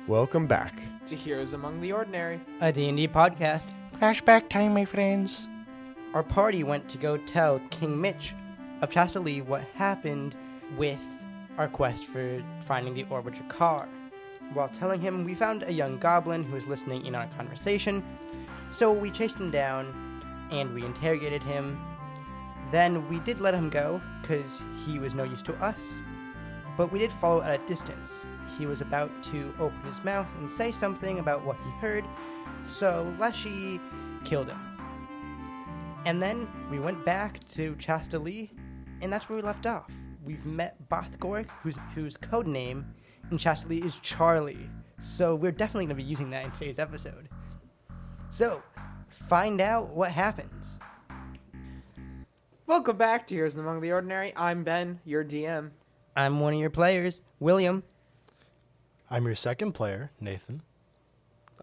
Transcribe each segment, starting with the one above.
Welcome back to Heroes Among the Ordinary, a D&D podcast. Flashback time, my friends. Our party went to go tell King Mitch of Chastali what happened with our quest for finding the Orbiter car. While telling him, we found a young goblin who was listening in on our conversation, so we chased him down and we interrogated him. Then we did let him go, because he was no use to us, but we did follow at a distance. He was about to open his mouth and say something about what he heard, so Leshy killed him. And then we went back to Chastali, and that's where we left off. We've met Bothgork, whose code name in Chastali is Charlie, so we're definitely going to be using that in today's episode. So, find out what happens. Welcome back to Heroes Among the Ordinary. I'm Ben, your DM. I'm one of your players, William. I'm your second player, Nathan.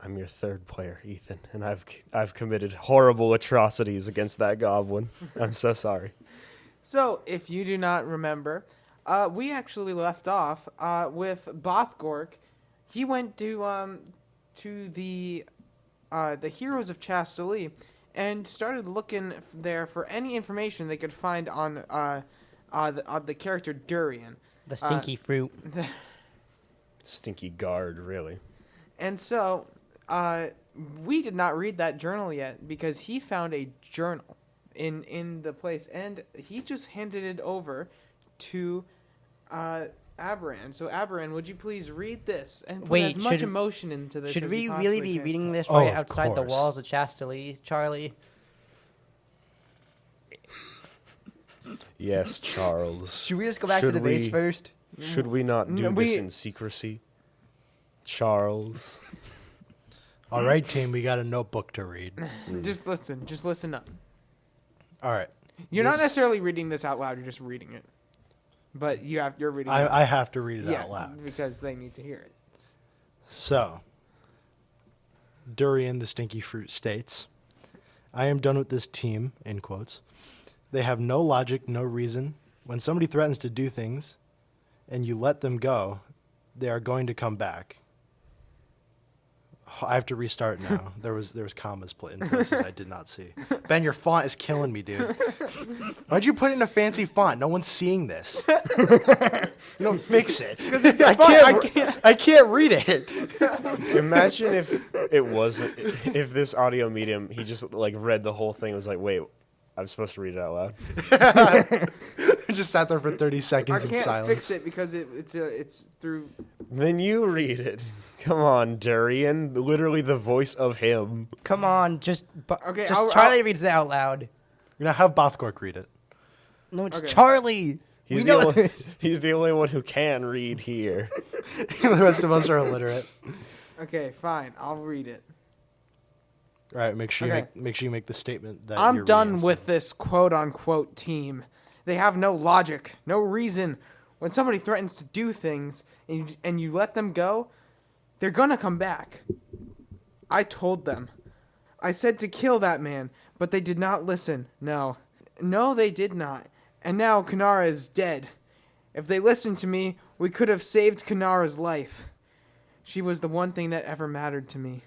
I'm your third player, Ethan, and I've committed horrible atrocities against that goblin. I'm so sorry. So, if you do not remember, we actually left off with Bothgork. He went to the Heroes of Chastali and started looking there for any information they could find on the character Durian. The stinky fruit. Stinky guard, really. And so, we did not read that journal yet because he found a journal in the place, and he just handed it over to Aberan. So, Aberan, would you please read this and put as much emotion into this Should as we you really possibly be can? reading this right outside the course. walls of Chastali, Charlie? Yes, Charles. Should we just go back to the base first? Should we not do No, this in secrecy? Charles. All right, team, we got a notebook to read. Just listen up. All right. You're not necessarily reading this out loud, you're just reading it. But you're reading it. I have to read it out loud. Because they need to hear it. So, Durian, the stinky fruit, states, I am done with this team, in quotes. They have no logic, no reason. When somebody threatens to do things and you let them go, they are going to come back. I have to restart now. There was commas put in places I did not see. Ben, your font is killing me, dude. Why'd you put it in a fancy font? No one's seeing this. You don't fix it. I can't read it. Imagine if this audio medium, he just like read the whole thing and was like, wait, I'm supposed to read it out loud. I just sat there for 30 seconds I in can't silence. fix it because it's through. Then you read it. Come on, Durian. Literally the voice of him. Come on, Okay, Charlie reads it out loud. You're going to have Bothgork read it. No, it's Okay. Charlie. He's the only one who can read here. The rest of us are illiterate. Okay, fine. I'll read it. All right, make sure Okay. you make the statement that I'm you're done reading with this quote-unquote team. They have no logic, no reason. When somebody threatens to do things and you let them go, they're gonna come back. I told them. I said to kill that man, but they did not listen. No, they did not. And now Kanara is dead. If they listened to me, we could have saved Kanara's life. She was the one thing that ever mattered to me.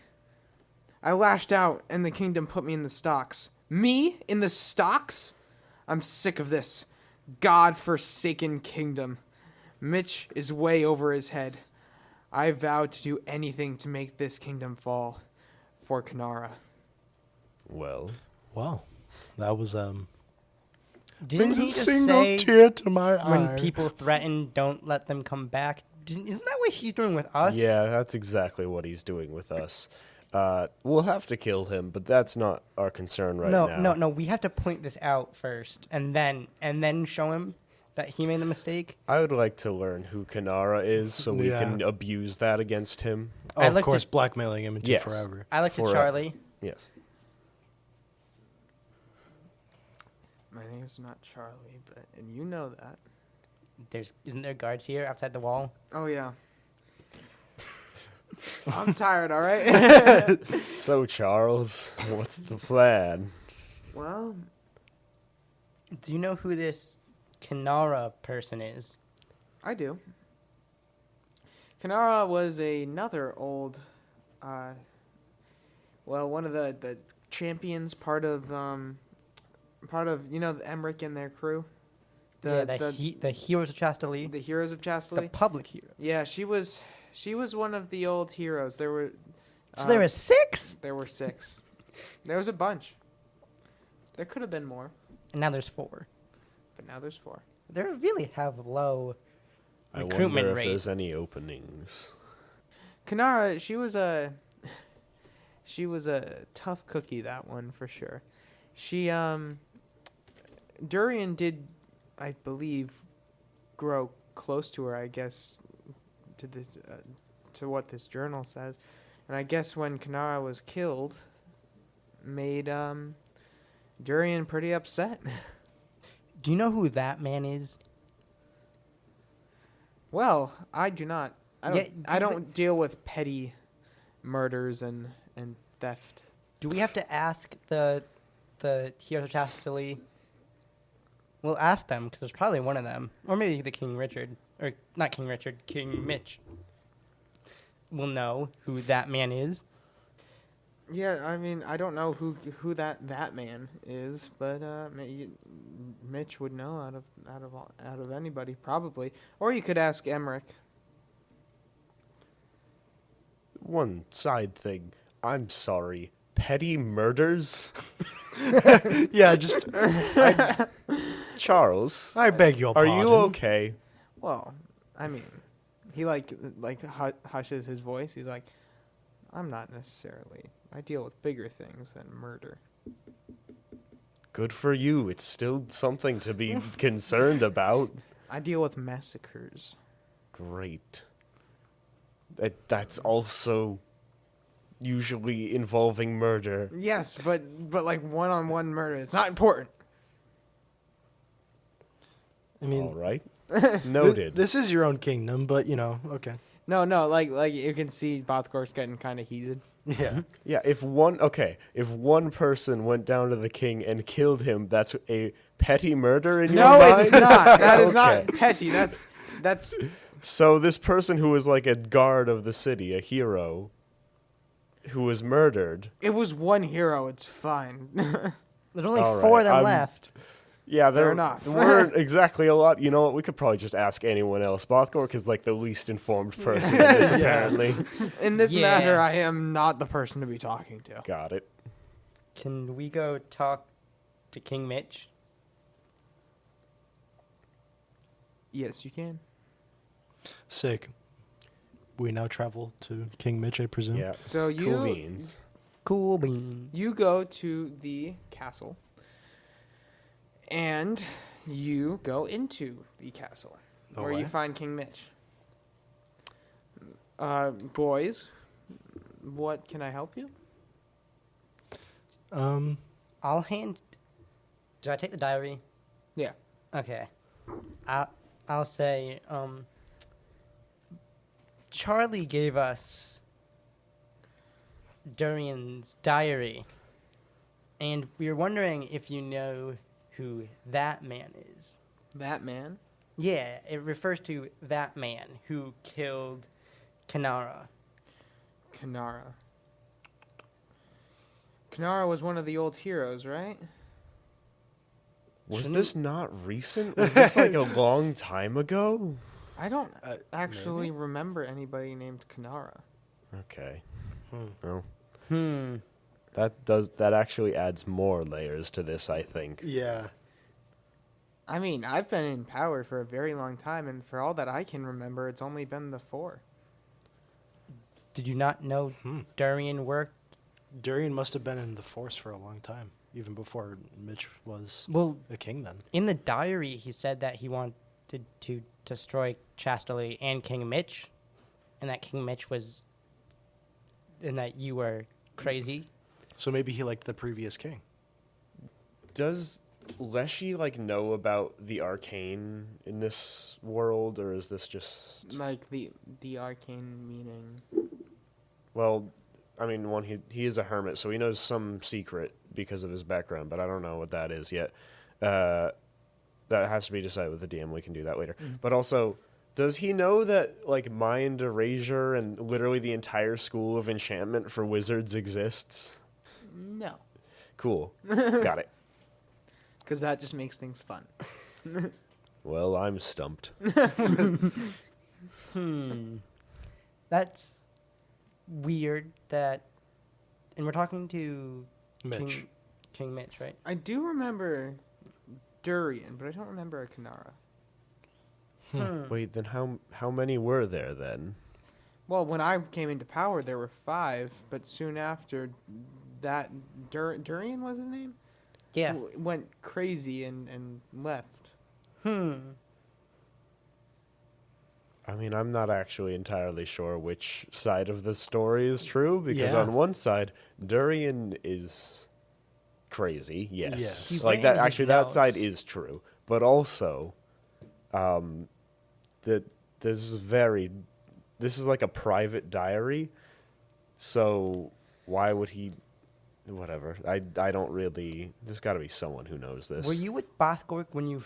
I lashed out, and the kingdom put me in the stocks. Me? In the stocks? I'm sick of this God-forsaken kingdom. Mitch is way over his head. I vowed to do anything to make this kingdom fall for Kanara. Well, Wow, that was Didn't he brings a just single say tear to my when eye. people threaten, don't let them come back? Isn't that what he's doing with us? yeah, that's exactly what he's doing with us. We'll have to kill him, but that's not our concern right now. No. We have to point this out first, and then show him that he made the mistake. I would like to learn who Kanara is so we Yeah. can abuse that against him. Oh, I'd of like course, to- blackmailing him into Yes. forever. I looked at Forever. Charlie. Yes. My name's not Charlie, and you know that. Isn't there guards here outside the wall? Oh, yeah. I'm tired, all right? So, Charles, what's the plan? Well, Do you know who this Kanara person is? I do. Kanara was another old, one of the champions, part of the Emmerich and their crew. The heroes of Chastali. The heroes of The Chastali. public hero. Yeah, she was one of the old heroes. There were So there were 6? there were 6. There was a bunch. There could have been more, And now there's 4. but now there's 4. They really have low I recruitment wonder if rate. there's any openings. Kanara, she was a tough cookie, that one for sure. She Durian did, I believe, grow close to her, I guess, to this to what this journal says. And I guess when Kanara was killed, made Durian pretty upset. Do you know who that man is? Well, I do not. I Yeah, don't deal with petty murders and theft. Do we have to ask the heroes of Chastali? We'll ask them, because there's probably one of them. Or maybe the King Richard. Or not King Richard, King Mitch. We'll know who that man is. Yeah, I mean, I don't know who that man is, but Mitch would know out of anybody probably, or you could ask Emmerich. One side thing. I'm sorry. Petty murders? Yeah, just Charles, I beg your are pardon. you okay? Well, I mean, he hushes his voice. He's like, I'm not necessarily. I deal with bigger things than murder. Good for you. It's still something to be concerned about. I deal with massacres. Great. That's also usually involving murder. Yes, but like one-on-one murder. It's not important. I mean, All right. Noted. This is your own kingdom, but okay. No, like you can see Bothgor's getting kind of heated. Yeah. Yeah, if one person went down to the king and killed him, that's a petty murder in your No, mind? it's not. That is not Okay. petty. That's So this person who was like a guard of the city, a hero, who was murdered. it was one hero. It's fine. There's only All 4 right, of them I'm- left. Yeah, there Fair enough. weren't exactly a lot. You know what? We could probably just ask anyone else. Bothgork is like the least informed person in this, apparently. In this Yeah. matter, I am not the person to be talking to. Got it. Can we go talk to King Mitch? Yes, you can. Sick. We now travel to King Mitch, I presume. Yeah. So Cool beans. Cool beans. you go to the castle, and you go into the castle, Oh, where you what? find King Mitch. Boys, what can I help you? I'll hand... Did I take the diary? Yeah. Okay. I'll say, Charlie gave us Durian's diary, and we were wondering if you know who that man is. That man. Yeah, it refers to that man who killed Kanara. Kanara. Kanara was one of the old heroes, right? Was Shouldn't- this not recent? Was this like a long time ago? I don't actually maybe? remember anybody named Kanara. Okay. Hmm. Well, that actually adds more layers to this, I think. Yeah. I mean, I've been in power for a very long time, and for all that I can remember, it's only been the 4. Did you not know Durian worked? Durian must have been in the force for a long time, even before Mitch was Well, a king then. in the diary, he said that he wanted to destroy Chastali and King Mitch, and that King Mitch was, and that you were crazy. So maybe he liked the previous king. Does Leshy like know about the arcane in this world, or is this just Like the arcane meaning. well? I mean, one he is a hermit, so he knows some secret because of his background, but I don't know what that is yet. That has to be decided with the DM. We can do that later. But also, Does he know that, like, mind erasure and literally the entire school of enchantment for wizards exists? No, Cool. Got it. because that just makes things fun. Well, I'm stumped. That's weird that, and we're talking to Mitch. King Mitch, right? I do remember Durian, but I don't remember a Kanara. Wait, then how many were there then? Well, when I came into power, there were 5, but soon after that, Durian was his name? Yeah. Went crazy and left. I mean, I'm not actually entirely sure which side of the story is true, because Yeah. on one side, Durian is crazy, yes. Yes. He's Like that written his actually that side notes. is true. But also that this is like a private diary. So why would he whatever. I don't really there's got to be someone who knows this. Were you with Bathgork when you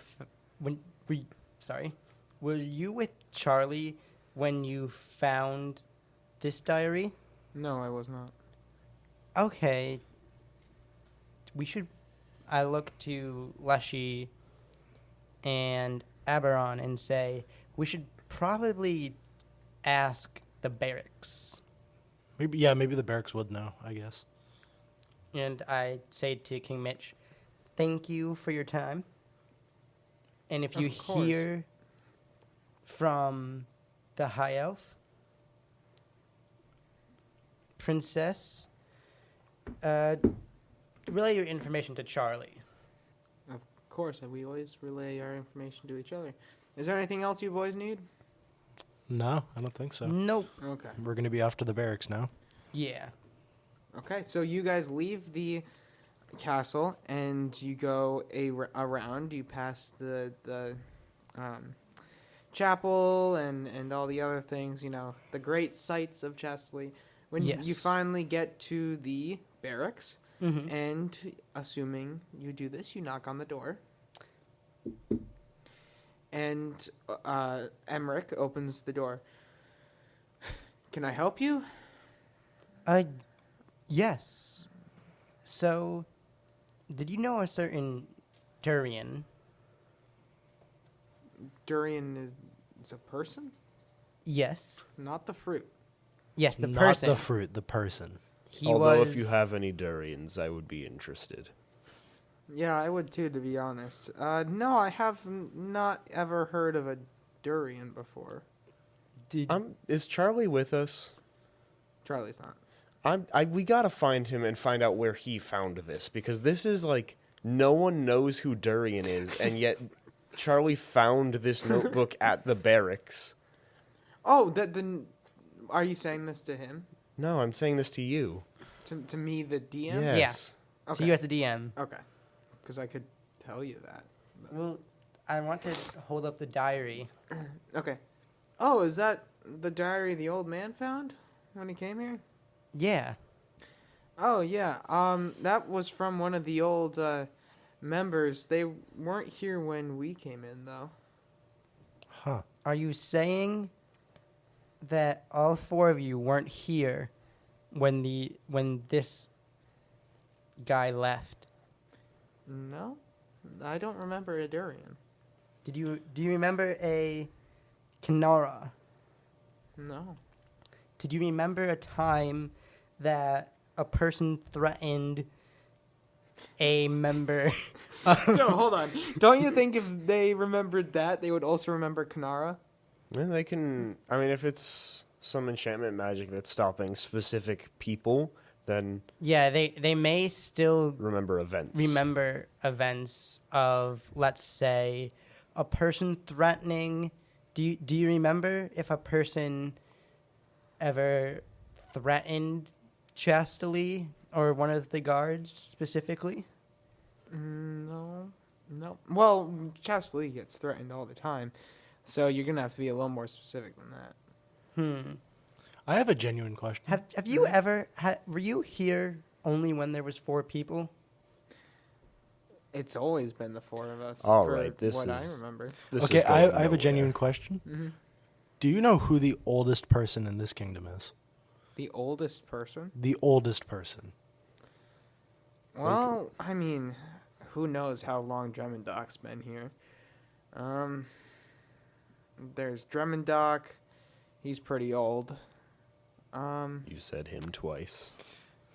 Were you with Charlie when you found this diary? No, I was not. Okay. I look to Leshy and Aberon and say, we should probably ask the barracks. Maybe the barracks would know, I guess. And I say to King Mitch, thank you for your time. And if you Of course. hear from the High Elf, Princess, relay your information to Charlie. Of course, we always relay our information to each other. Is there anything else you boys need? No, I don't think so. Nope. Okay. We're going to be off to the barracks now. Yeah. Okay, so you guys leave the castle and you go around. You pass the chapel and all the other things, the great sights of Chastali. When you Yes. finally get to the barracks, Mm-hmm. and assuming you do this, you knock on the door. And Emmerich opens the door. Can I help you? Yes. So, did you know a certain Durian? Durian is a person, Yes. not the fruit. Yes, the Not person. the fruit, the person. He Although was, if you have any Durians, I would be interested. Yeah, I would too, to be honest. No, I have not ever heard of a durian before. Is Charlie with us? Charlie's not. We gotta find him and find out where he found this, because this is like no one knows who Durian is, and yet Charlie found this notebook at the barracks. Oh, are you saying this to him? No, I'm saying this to you. To me, the DM? Yes. to Okay. you as the DM. Okay. Because I could tell you that. Well, I want to hold up the diary. Okay. Oh, is that the diary the old man found when he came here? Yeah. Oh, yeah. That was from one of the old members. They weren't here when we came in, though. Huh. Are you saying that all 4 of you weren't here when this guy left? No, I don't remember a durian. Do you remember a Kenara? No. Did you remember a time that a person threatened a member? No, hold on. Don't you think if they remembered that, they would also remember Kanara? And they can. I mean, if it's some enchantment magic that's stopping specific people, then Yeah, they may still remember events. remember events of, let's say, a person threatening. Do you remember if a person ever threatened Chastali or one of the guards specifically? No. Well, Chastali gets threatened all the time, so you're gonna have to be a little more specific than that. I have a genuine question. Have you ever were you here only when there was 4 people? It's always been the 4 of us. All for right, this what I is- remember. This Okay, is going I have a nowhere. genuine question. Mm-hmm. Do you know who the oldest person in this kingdom is? The oldest person? The oldest person. Well, I mean, who knows how long Drummondoc's been here. There's Drummondoc. He's pretty old. You said him twice.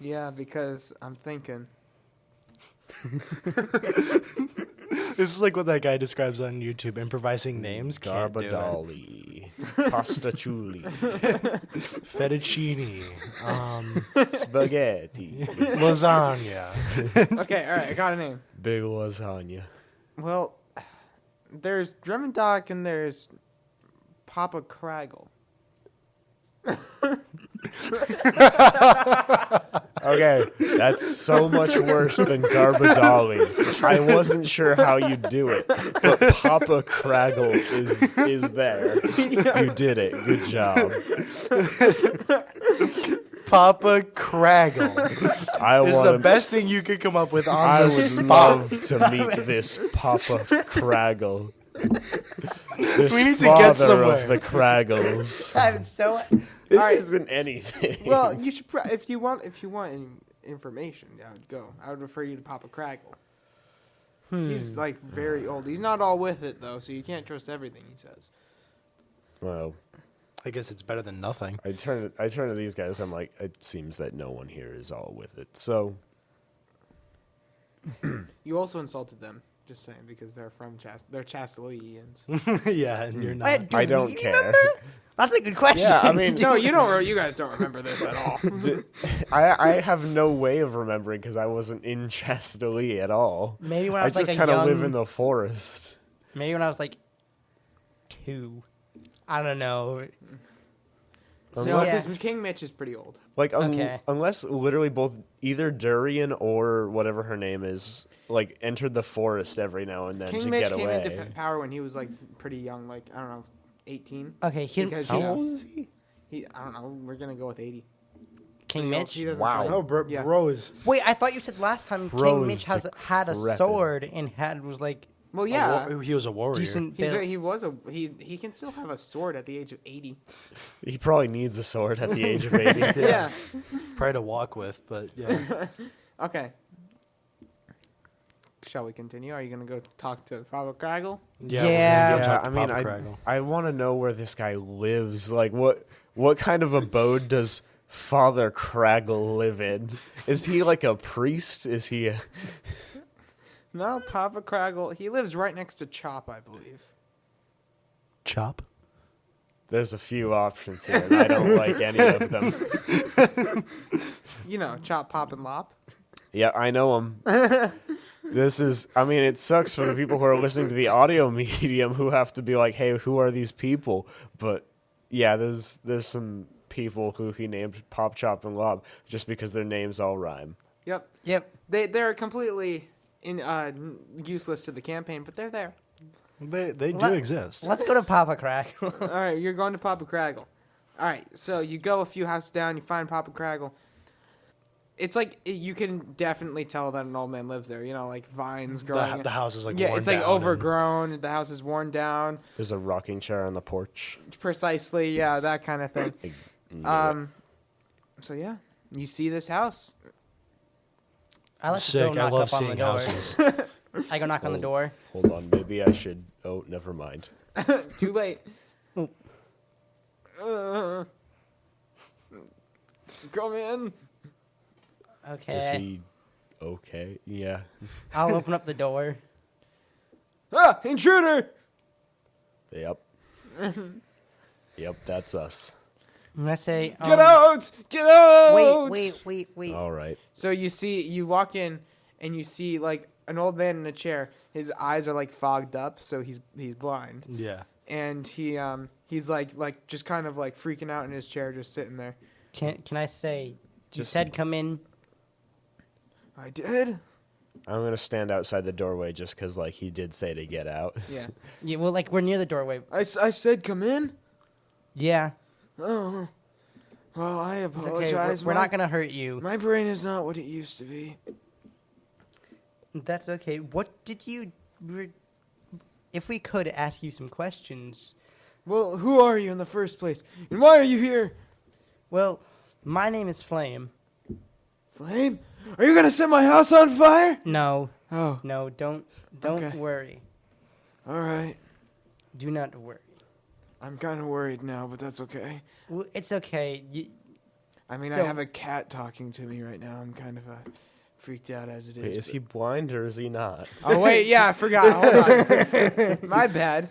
Yeah, because I'm thinking. This is like what that guy describes on YouTube, improvising names. Can't do it. Garbadali. Pastachuli. Fettuccine. Spaghetti. Lasagna. Okay, all right, I got a name. Big lasagna. Well, there's Drummondoc and there's Papa Craggle. Okay, that's so much worse than Garbadali. I wasn't sure how you do it, but Papa Craggle is there. You did it. Good job. Papa Craggle is the wanna- best thing you could come up with on I the would spot. love to meet this Papa Craggle. This We need to father get somewhere. of the Craggles. I'm so. This Alright. isn't anything. Well, you should if you want any information, I would go. I would refer you to Papa Craggle. He's like very old. He's not all with it though, so you can't trust everything he says. Well, I guess it's better than nothing. I turn to these guys. I'm like, it seems that no one here is all with it. So You also insulted them, just saying, because they're from they're Chastalians. Yeah, and you're not. Wait, do I don't we care. remember? That's a good question. Yeah, I mean, No, you don't. You guys don't remember this at all. I have no way of remembering because I wasn't in Chastali at all. Maybe when I I was just like a kind of young. live in the forest. Maybe when I was like 2. I don't know. So yeah. because King Mitch is pretty old. Like Okay. unless literally both either Durian or whatever her name is like entered the forest every now and then King to Mitch get came away. into power when he was like pretty young, like I don't know, 18. Okay, Because How yeah, old is he? I don't know. We're gonna go with 80. King He Mitch. doesn't Wow. play- No, bro, Yeah. bro is. Wait, I thought you said last time Bro King is Mitch had a decrepit. sword and was like Well, yeah. He was a warrior. decent. He's build. he can still have a sword at the age of 80. He probably needs a sword at the age of 80. Yeah. Probably to walk with, but yeah. Okay. Shall we continue? Are you gonna go talk to Papa Craggle? Yeah. we're gonna go Yeah, talk to I mean, Papa Craggle. I want to know where this guy lives. Like, what kind of abode does Father Craggle live in? Is he like a priest? Is he a... No, Papa Craggle. He lives right next to Chop, I believe. Chop. There's a few options here, and I don't like any of them. You know, Chop, Pop, and Lop. Yeah, I know him. This is, I mean, it sucks for the people who are listening to the audio medium who have to be like, hey, who are these people? But yeah, there's some people who he named Pop, Chop, and Lob just because their names all rhyme. Yep. Yep. They're completely useless to the campaign, but they're there. They do Let- exist. Let's go to Papa Crack. All right, you're going to Papa Craggle. All right, so you go a few houses down, you find Papa Craggle. It's like you can definitely tell that an old man lives there. You know, like vines growing. The house is like yeah, worn it's like down and- overgrown. The house is worn down. There's a rocking chair on the porch. Precisely, yeah, that kind of thing. So yeah, you see this house. I like to Sick. go I knock love up on the seeing door. houses. I go knock on the Oh. door. Hold on, maybe I should. Oh, never mind. Too late. Oh. Come in. Okay. Is he okay? Yeah. I'll open up the door. Ah, intruder! Yep. Yep, that's us. I'm gonna say, Get out! Get out! Wait. All right. So you walk in, and you see like an old man in a chair. His eyes are like fogged up, so he's blind, Yeah. and he's like just kind of like freaking out in his chair, just sitting there. Can I say, you Just- said come in? I did. I'm gonna stand outside the doorway just because, like, he did say to get out. Yeah. Yeah, well, like we're near the doorway. I said come in. Yeah. Oh. Well, I It's okay. apologize. We're not gonna hurt you. My brain is not what it used to be. That's okay. What did you? If we could ask you some questions, Well, who are you in the first place? And why are you here? Well, my name is Flame. Flame? Are you gonna set my house on fire? No, Oh, no, don't Okay. worry. alright. Do not worry. I'm kind of worried now, but that's okay. It's okay. I mean, I Don't- have a cat talking to me right now. I'm kind of freaked out as it is. Wait, is but- he blind or is he not? Oh, wait, yeah, I forgot. Hold on. My bad.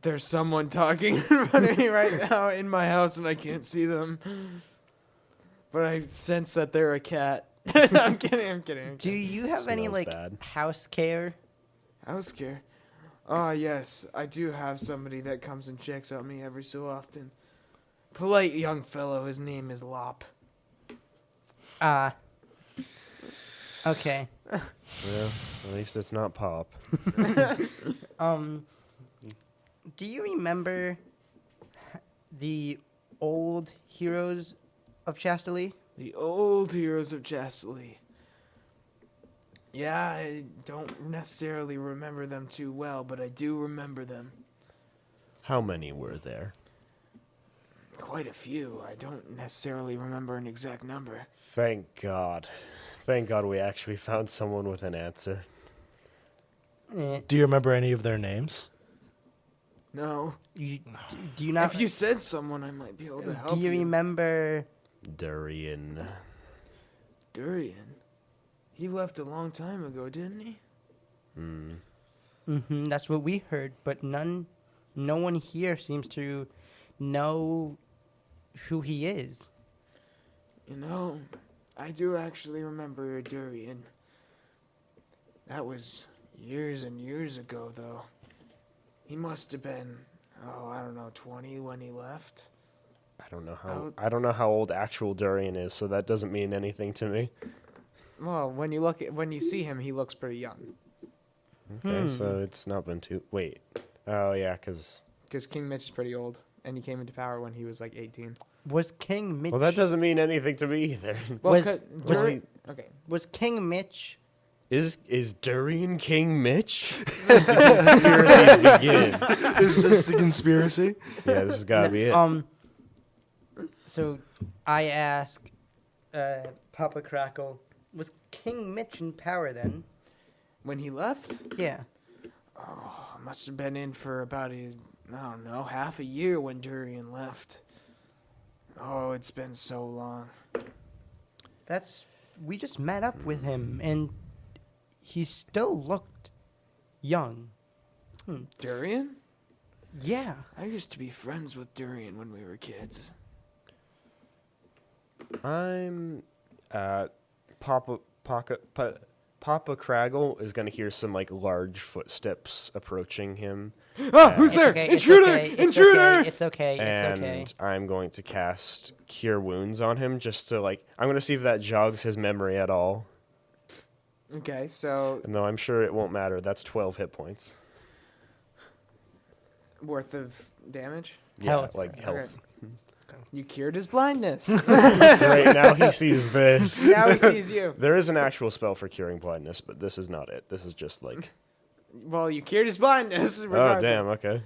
There's someone talking in front of me right now in my house, and I can't see them. But I sense that they're a cat. I'm kidding. Do you have any Smells like bad. house care? House care. Ah, yes, I do have somebody that comes and checks on me every so often. Polite young fellow. His name is Lop. Okay. Well, at least it's not Pop. Do you remember the old heroes of Chastali? The old heroes of Chastali. Yeah, I don't necessarily remember them too well, but I do remember them. How many were there? Quite a few. I don't necessarily remember an exact number. Thank God. Thank God we actually found someone with an answer. Do you remember any of their names? No. Do you not? If you said someone, I might be able to help do you remember? Durian. Durian. He left a long time ago, didn't he? That's what we heard, but no one here seems to know who he is. You know, I do actually remember a Durian. That was years and years ago, though. He must have been, I don't know, 20 when he left. I don't know how old actual Durian is, so that doesn't mean anything to me. Well, when you see him, he looks pretty young. Okay, so it's not been too. Wait. Oh yeah, because King Mitch is pretty old, and he came into power when he was like 18. Was King Mitch? well, that doesn't mean anything to me either. Well, Was- 'cause was Duri- okay. Was King Mitch? Is Durian King Mitch? The conspiracies begin. Is this the conspiracy? Yeah, this has got to be it. So I ask, Papa Crackle, was King Mitch in power then? When he left, Yeah. I must have been in for about half a year when Durian left. Oh, it's been so long. We just met up with him, and he still looked young. Durian? Yeah. I used to be friends with Durian when we were kids. I'm Papa Craggle is gonna hear some like large footsteps approaching him, Oh, who's It's there? okay, Intruder! It's okay, Intruder! It's okay. It's and okay. I'm going to cast Cure Wounds on him just to I'm gonna see if that jogs his memory at all. Okay, so And though I'm sure it won't matter, that's 12 hit points. worth of damage. Yeah, Health. like health. You cured his blindness. Right now he sees this. Now he sees you. There is an actual spell for curing blindness, but this is not it. This is just like, Well, you cured his blindness. oh regardless. damn, okay.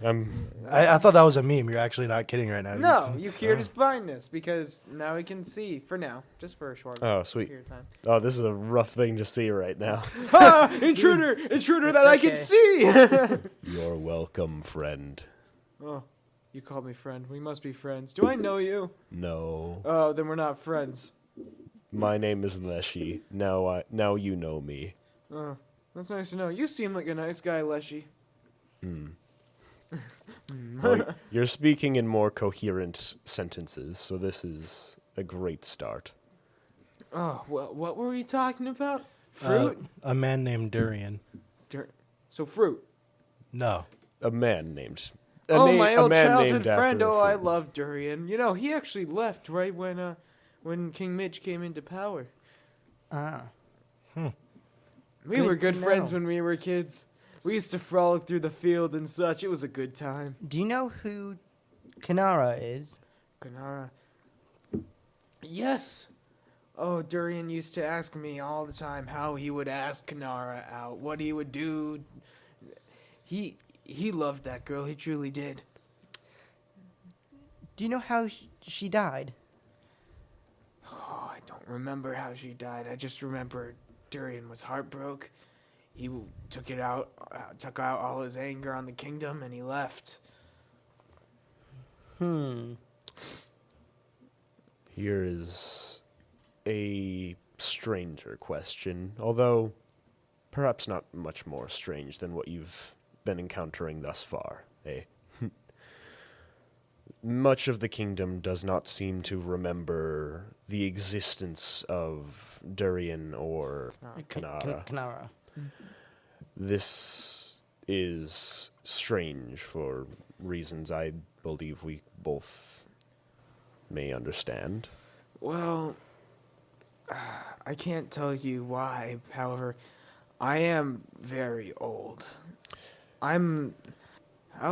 I thought that was a meme. You're actually not kidding right now. No, you cured his blindness because now he can see for now, just for a short Oh, sweet. period of time. Oh, this is a rough thing to see right now. Ah, intruder! Intruder that I can okay. see! You're welcome, friend. Oh, you called me friend. We must be friends. Do I know you? No. Oh, then we're not friends. My name is Leshy. Now you know me. Oh, that's nice to know. You seem like a nice guy, Leshy. Well, you're speaking in more coherent sentences, so this is a great start. Oh, well, what were we talking about? Uh, Fruit? a man named Durian. So fruit. No. A man named. My a old man childhood named after friend. a Oh, I fruit. love Durian. You know, he actually left right when King Mitch came into power. Ah. We Good were to good friends know. when we were kids. We used to frolic through the field and such. It was a good time. Do you know who Kanara is? Kanara. Yes. Oh, Durian used to ask me all the time how he would ask Kanara out, what he would do. He loved that girl. He truly did. Do you know how she died? Oh, I don't remember how she died. I just remember Durian was heartbroken. He took out all his anger on the kingdom, and he left. Here is a stranger question, although perhaps not much more strange than what you've been encountering thus far, eh? Much of the kingdom does not seem to remember the existence of Durian or Kanara. Kanara. This is strange for reasons I believe we both may understand. Well, I can't tell you why. However, I am very old. How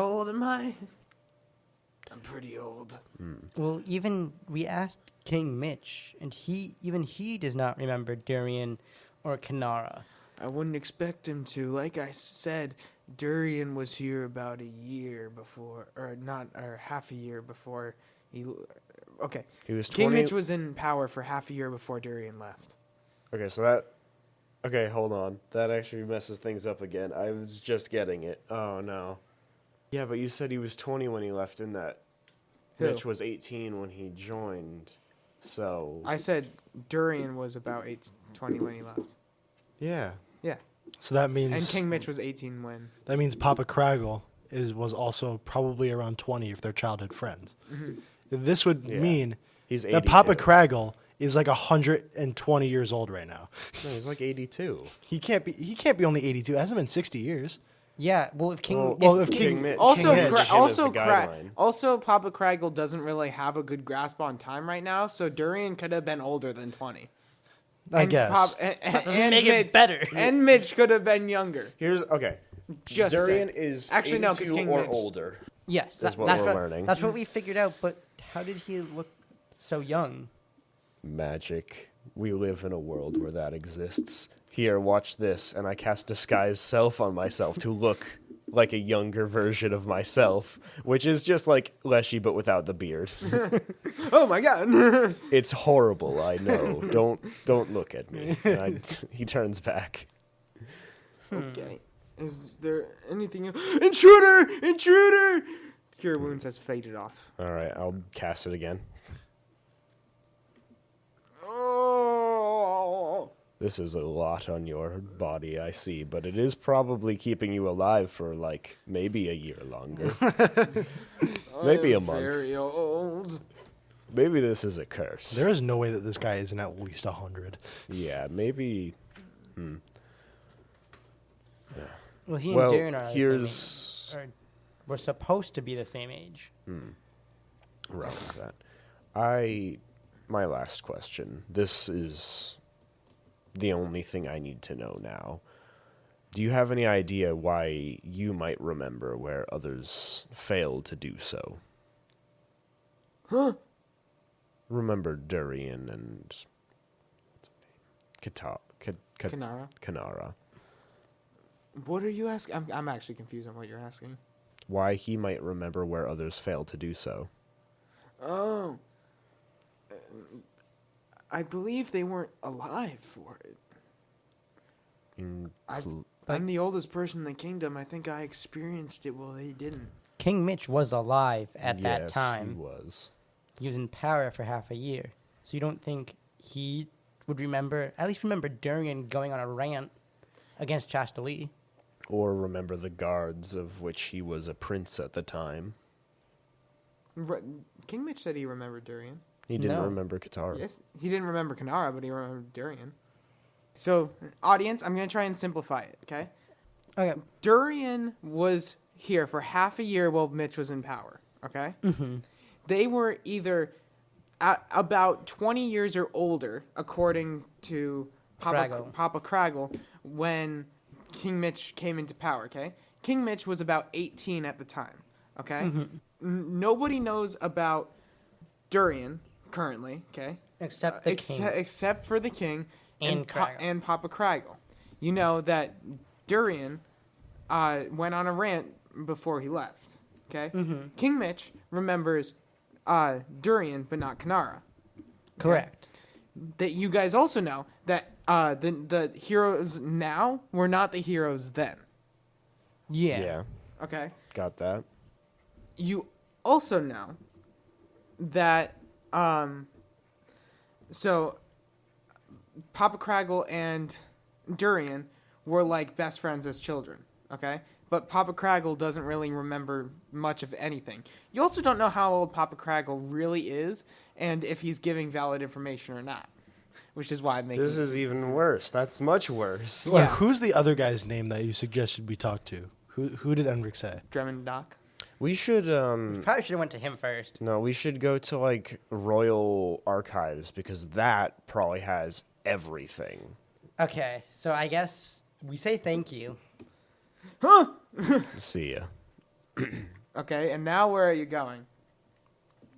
old am I? I'm pretty old. Well, even we asked King Mitch, and he does not remember Durian or Kanara. I wouldn't expect him to. Like I said, Durian was here about a year before, or half a year before he. Okay, He was King 20. Mitch was in power for half a year before Durian left. Okay, so that. Okay, hold on. That actually messes things up again. I was just getting it. Oh no. Yeah, but you said he was 20 when he left, and that Who? Mitch was 18 when he joined. So I said Durian was about 20 when he left. yeah. Yeah, So that means and King Mitch was 18 when. that means Papa Craggle was also probably around 20 if they're childhood friends. This would Yeah. mean He's that Papa 82. Craggle is like 120 years old right now. No, he's like 82. He can't be only 82. It hasn't been 60 years. Yeah, well, if King... Well, if King Mitch. Also, King Mitch. Him as the guideline. also, Papa Craggle doesn't really have a good grasp on time right now, so Durian could have been older than 20. I guess. That doesn't make it better. And Mitch could have been younger. Here's okay. Just Durian saying. is Actually, no, 'cause 82 King or Mitch. older. Yes, That's what that's we're learning. That's what we figured out, but how did he look so young? Magic. We live in a world where that exists. Here, watch this, and I cast Disguise Self on myself to look like a younger version of myself, which is just like Leshy but without the beard. Oh my god. It's horrible, I know. Don't look at me. And he turns back. Okay. Is there anything else? Intruder! Intruder! Cure Wounds has faded off. All right, I'll cast it again. Oh. This is a lot on your body, I see, but it is probably keeping you alive for like maybe a year longer. Maybe a I'm month. Very old. Maybe this is a curse. There is no way that this guy isn't at least 100. Yeah, maybe. Well, he Well, and Darren are the here's same age, or we're supposed to be the same age. around that. My last question. This is the only thing I need to know now. Do you have any idea why you might remember where others failed to do so? Huh? Remember Durian and Kanara. Kanara. What are you asking? I'm actually confused on what you're asking. Why he might remember where others failed to do so. Oh. I believe they weren't alive for it. I'm the oldest person in the kingdom. I think I experienced it while they didn't. King Mitch was alive at that Yes, time. he was. He was in power for half a year. So you don't think he would at least remember Durian going on a rant against Chastali? Or remember the guards of which he was a prince at the time. King Mitch said he remembered Durian. He didn't No. remember Katara. Yes, he didn't remember Kanara, but he remembered Durian. So, audience, I'm going to try and simplify it, okay? Okay. Durian was here for half a year while Mitch was in power, okay? Mm-hmm. They were either about 20 years or older, according to Papa Craggle, when King Mitch came into power, okay? King Mitch was about 18 at the time, okay? Nobody knows about Durian currently, okay? Except the king. Except for the king And Craggle. and Papa Craggle. You know that Durian went on a rant before he left, okay? King Mitch remembers Durian, but not Kanara. Correct. That you guys also know that the heroes now were not the heroes then. Yeah. Okay. Got that. You also know that so Papa Craggle and Durian were like best friends as children, okay? But Papa Craggle doesn't really remember much of anything. You also don't know how old Papa Craggle really is and if he's giving valid information or not, which is why I'm making This is even worse. That's much worse. Well, Yeah. who's the other guy's name that you suggested we talk to? Who did Enric say? Drummond Doc. We should Probably should have went to him first. no, we should go to like Royal Archives because that probably has everything. Okay, so I guess we say thank you. See ya. Okay, and now where are you going?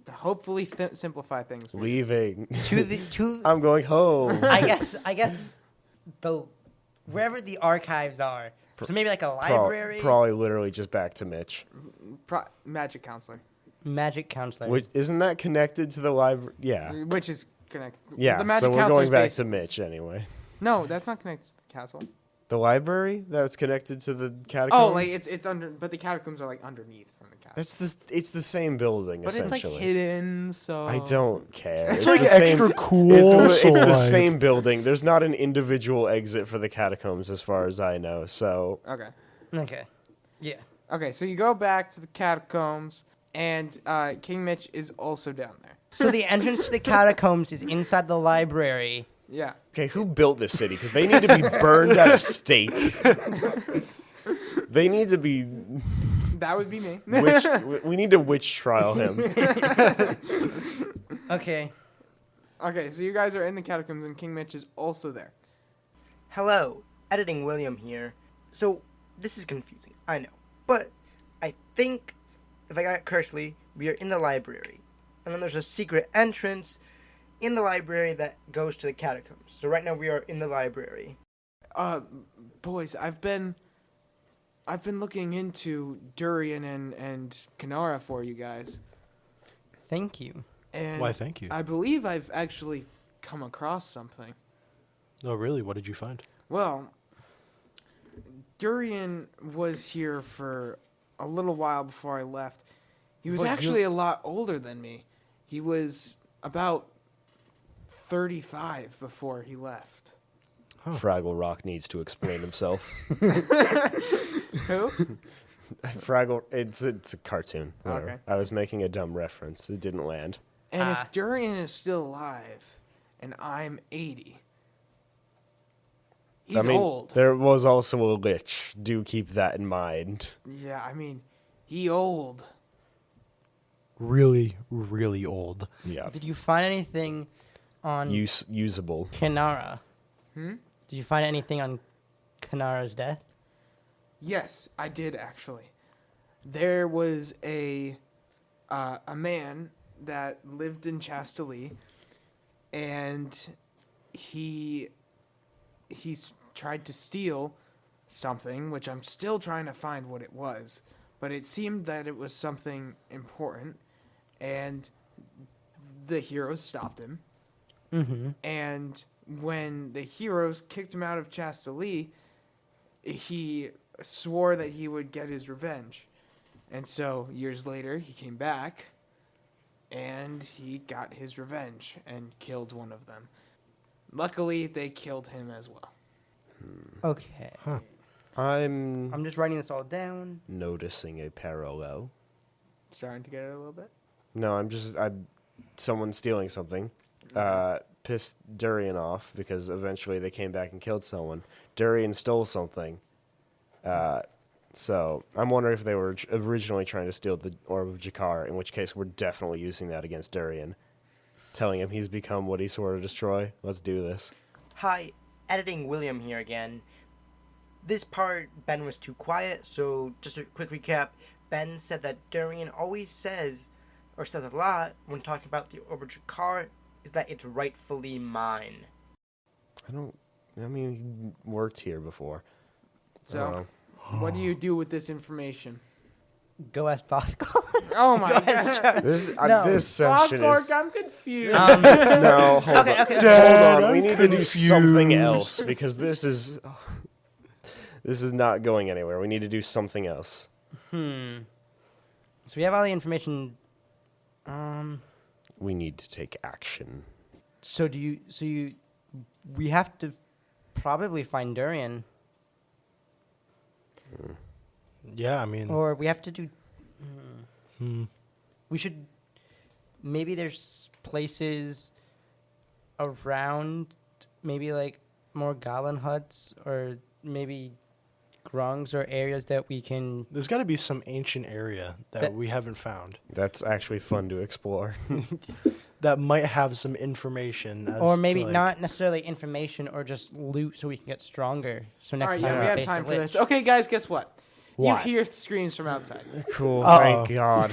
To hopefully simplify things for you. Leaving. To I'm going home. I guess the wherever the archives are. So maybe like a library, Probably literally just back to Mitch. Magic counselor, magic counselor. Which, isn't that connected to the library? Yeah. which is connected. Yeah. The magic So we're counselor going is back based- to Mitch anyway. No, that's not connected to the castle. The library that's connected to the catacombs. Oh, like it's under, but the catacombs are like underneath from the castle. it's the same building But it's like essentially. hidden, so I don't care. It's like the same- extra cool. It's so the like- same building. There's not an individual exit for the catacombs, as far as I know. So Okay. Okay. Yeah. Okay, so you go back to the catacombs, and King Mitch is also down there. So the entrance to the catacombs is inside the library. Yeah. okay, who built this city? Because they need to be burned at a stake. They need to be That would be me. we need to witch trial him. Okay. Okay, so you guys are in the catacombs, and King Mitch is also there. Hello, editing William here. So, this is confusing, I know. But, I think, if I got it correctly, we are in the library. And then there's a secret entrance in the library that goes to the catacombs. So right now we are in the library. Boys, I've been looking into Durian and Kanara for you guys. Thank you. And Why, thank you. I believe I've actually come across something. No, really, what did you find? Well, Durian was here for a little while before I left. He was But actually a lot older than me. He was about 35 before he left. Fraggle Rock needs to explain himself. Who? Fraggle, it's a cartoon. Whatever. Okay. I was making a dumb reference. It didn't land. And Ah. if Durian is still alive, and I'm 80, he's I mean, old. there was also a lich. Do keep that in mind. Yeah, I mean, he old. Really, really old. Yeah. Did you find anything on Usable. Kanara? Hmm? Did you find anything on Kanara's death? Yes, I did actually. There was a man that lived in Chastali, and he tried to steal something, which I'm still trying to find what it was, but it seemed that it was something important, and the heroes stopped him. Mm-hmm. And when the heroes kicked him out of Chastali, he swore that he would get his revenge. And so years later, he came back and he got his revenge and killed one of them. Luckily, they killed him as well. Okay. I'm I'm just writing this all down. noticing a parallel. Starting to get it a little bit. No, I'm someone stealing something. Pissed Durian off because eventually they came back and killed someone. Durian stole something. So I'm wondering if they were originally trying to steal the Orb of Jakar, in which case we're definitely using that against Durian. Telling him he's become what he swore to destroy. Let's do this. Hi, editing William here again. This part, Ben was too quiet, so just a quick recap. Ben said that Durian always says, or says a lot, when talking about the Orbital car, is that it's rightfully mine. I mean, he worked here before. So, what do you do with this information? Go ask Bothgorn. Oh my god. No. This session Bothgorn, is... I'm confused. No, hold Okay, on. okay. Hold on. We I'm need to do something confused. else because this is not going anywhere. We need to do something else. So we have all the information. We need to take action. So we have to probably find Durian, Yeah, I mean, or we have to do. hmm. We should. Maybe there's places around, maybe like more goblin huts, or maybe grungs or areas that we can. There's got to be some ancient area that we haven't found That's actually fun to explore. that might have some information. As Or to, maybe like- not necessarily information, or just loot so we can get stronger. So next All right, time yeah, we we have face time a for lich. this. Okay, guys, guess what? What? You hear screams from outside. Cool. Uh-oh. Thank God.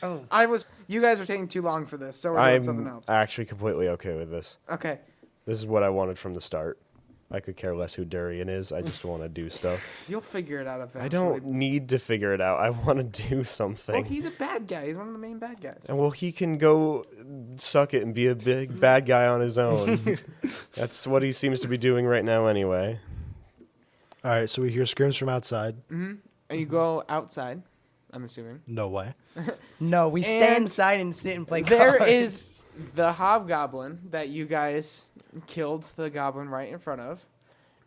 Oh, You guys are taking too long for this, so we're doing something I'm else. actually completely okay with this. Okay. This is what I wanted from the start. I could care less who Durian is. I just want to do stuff. You'll figure it out eventually. I don't need to figure it out. I want to do something. Well, he's a bad guy. He's one of the main bad guys. And well, he can go suck it and be a big bad guy on his own. That's what he seems to be doing right now anyway. All right, so we hear screams from outside. And you go outside, I'm assuming. No way. no, we stay And inside and sit and play There cards. is the hobgoblin that you guys killed the goblin right in front of,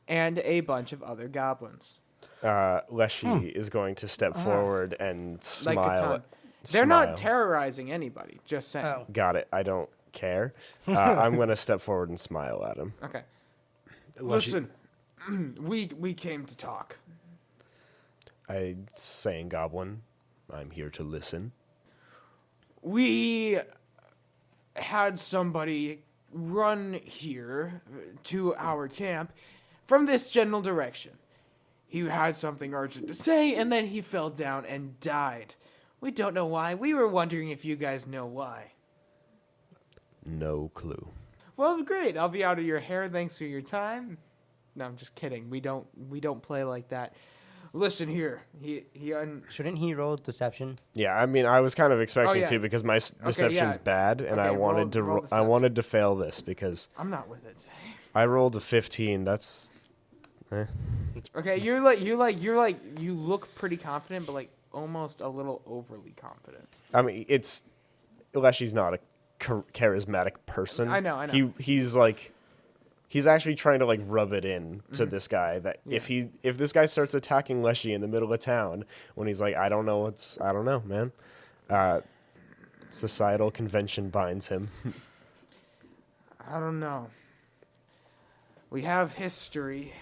and a bunch of other goblins. Leshy is going to step forward and Like a smile. ton. They're not smile. terrorizing anybody, just saying. Oh. Got it. I don't care. I'm going to step forward and smile at him. Okay. Unless you- Listen, we came to talk. I saying goblin. I'm here to listen. We had somebody run here to our camp from this general direction. He had something urgent to say, and then he fell down and died. We don't know why. We were wondering if you guys know why. No clue. Well, great. I'll be out of your hair. Thanks for your time. No, I'm just kidding. We don't play like that. Listen here. Shouldn't he roll deception? Yeah, I mean, I was kind of expecting yeah. to because my deception's yeah. bad, and Okay, I wanted roll I deception. wanted to fail this because I'm not with it. I rolled a 15. That's Okay, you look pretty confident, but like almost a little overly confident. I mean, it's Leshy's not a charismatic person. I know. He's actually trying to like rub it in to this guy that if this guy starts attacking Leshy in the middle of town when he's like, I don't know, man. Societal convention binds him. I don't know. We have history.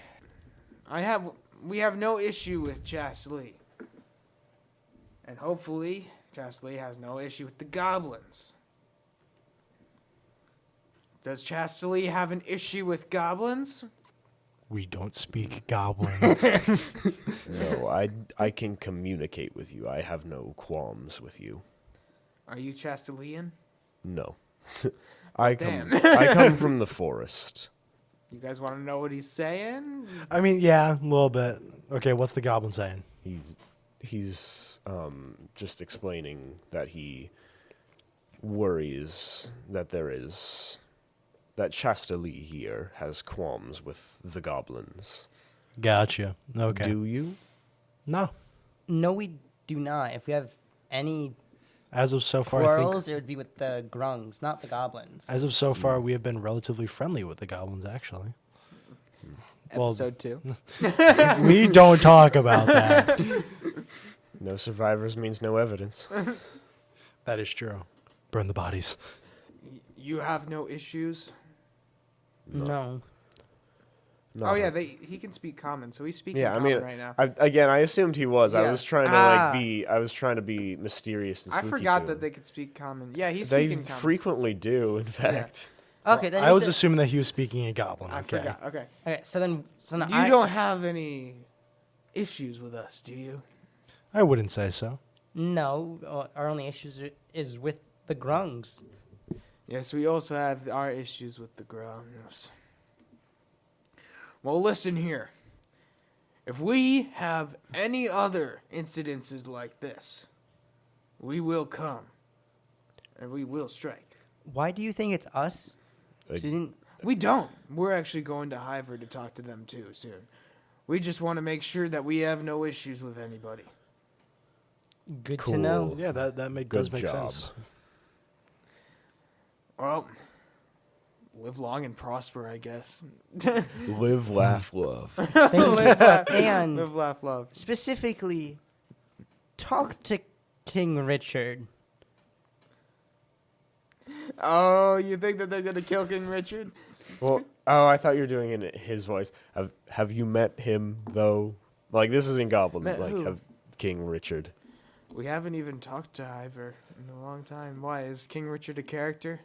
We have no issue with Chastali. And hopefully Chastali has no issue with the goblins. Does Chastali have an issue with goblins? we don't speak goblin. No, I can communicate with you. I have no qualms with you. Are you Chastalian? No. I damn. come from the forest. You guys want to know what he's saying? I mean, yeah, a little bit. Okay, what's the goblin saying? He's just explaining that he worries that that Chastali here has qualms with the goblins. Gotcha. Okay. Do you? No. No, we do not. If we have any As of so far, I quarrels, think. it would be with the grungs, not the goblins. As of so far, we have been relatively friendly with the goblins. Actually, Well- Episode 2. we don't talk about that. No survivors means no evidence. That is true. Burn the bodies. You have no issues? No. No. Oh yeah, he can speak common, so he's speaking Yeah, I common mean, right now. I assumed he was. I Yeah. was trying to I was trying to be mysterious and I spooky. forgot to that him. they could speak common. Yeah, he's They speaking common. frequently do, in fact. Okay, then I he was said- assuming that he was speaking in goblin. I Okay. forgot. Okay. Okay, so then You don't have any issues with us, do you? I wouldn't say so. No, our only issues is with the grungs. Yes, we also have our issues with the grungs. Well, listen here. if we have any other incidences like this, we will come and we will strike. Why do you think it's us? Like- Didn't We don't. We're actually going to Hiver to talk to them too soon. We just want to make sure that we have no issues with anybody. good Cool. to know. Yeah, that does Good make job. sense. Well, live long and prosper, I guess. Live, laugh, love. Thank you. And Live, laugh, love. specifically, talk to King Richard. Oh, you think that they're gonna kill King Richard? Well, I thought you were doing it in his voice. Have you met him though? Like this is in Goblin. Met like who? King Richard. We haven't even talked to Hiver in a long time. Why is King Richard a character?